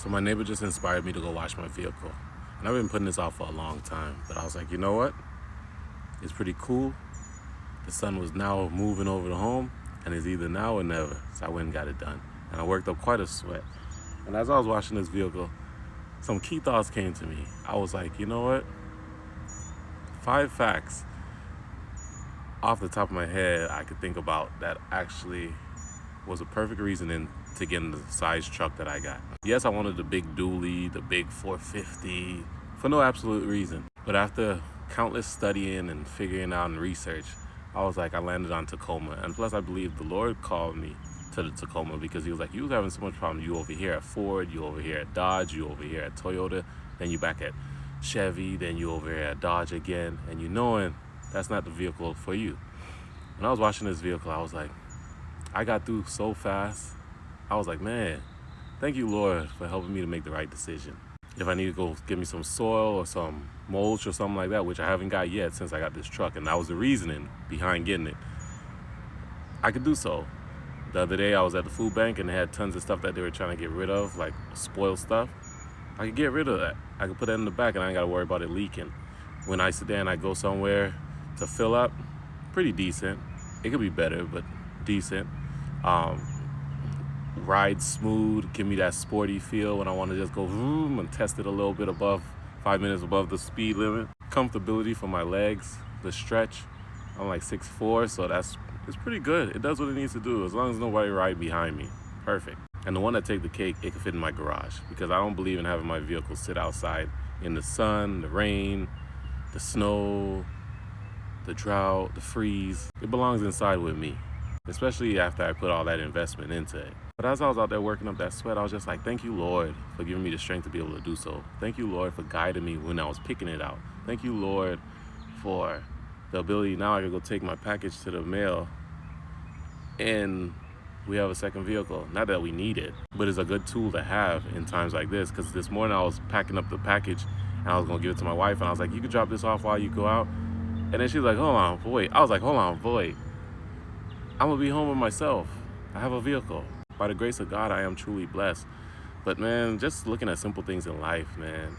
So my neighbor just inspired me to go wash my vehicle. And I've been putting this off for a long time, but I was like, you know what? It's pretty cool. The sun was now moving over the home, and it's either now or never. So I went and got it done. And I worked up quite a sweat. And as I was washing this vehicle, some key thoughts came to me. I was like, you know what? 5 facts off the top of my head I could think about that actually was a perfect reasoning to get in the size truck that I got. Yes, I wanted the big dually, the big 450, for no absolute reason. But after countless studying and figuring out and research, I was like, I landed on Tacoma. And plus, I believe the Lord called me to the Tacoma because he was like, you was having so much problem. You over here at Ford, you over here at Dodge, you over here at Toyota, then you back at Chevy, then you over here at Dodge again, and you knowing that's not the vehicle for you. When I was watching this vehicle, I was like, I got through so fast. I was like, man, thank you, Lord, for helping me to make the right decision. If I need to go get me some soil or some mulch or something like that, which I haven't got yet since I got this truck, and that was the reasoning behind getting it, I could do so. The other day I was at the food bank and they had tons of stuff that they were trying to get rid of, like spoiled stuff. I could get rid of that. I could put that in the back and I ain't gotta worry about it leaking. When I sit there and I go somewhere to fill up, pretty decent. It could be better, but decent. Ride smooth, give me that sporty feel when I want to just go vroom and test it a little bit above 5 minutes above the speed limit. Comfortability for my legs, the stretch. I'm like 6'4", so it's pretty good. It does what it needs to do as long as nobody ride behind me. Perfect. And the one that take the cake, it can fit in my garage because I don't believe in having my vehicle sit outside in the sun, the rain, the snow, the drought, the freeze. It belongs inside with me, especially after I put all that investment into it. But as I was out there working up that sweat, I was just like, thank you, Lord, for giving me the strength to be able to do so. Thank you, Lord, for guiding me when I was picking it out. Thank you, Lord, for the ability now I can go take my package to the mail and we have a second vehicle. Not that we need it, but it's a good tool to have in times like this. Because this morning I was packing up the package and I was going to give it to my wife and I was like, you can drop this off while you go out. And then she was like, hold on, wait. I was like, hold on, wait. I'm going to be home with myself. I have a vehicle. By the grace of God, I am truly blessed. But man, just looking at simple things in life, man,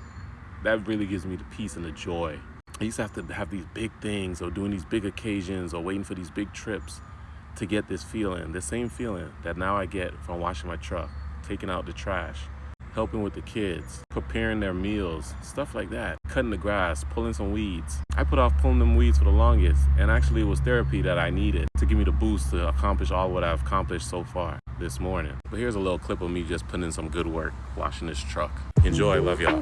that really gives me the peace and the joy. I used to have these big things or doing these big occasions or waiting for these big trips to get this feeling, the same feeling that now I get from washing my truck, taking out the trash, helping with the kids, preparing their meals, stuff like that, cutting the grass, pulling some weeds. I put off pulling them weeds for the longest, and actually it was therapy that I needed to give me the boost to accomplish all what I've accomplished so far this morning. But here's a little clip of me just putting in some good work, washing this truck. Enjoy, love y'all.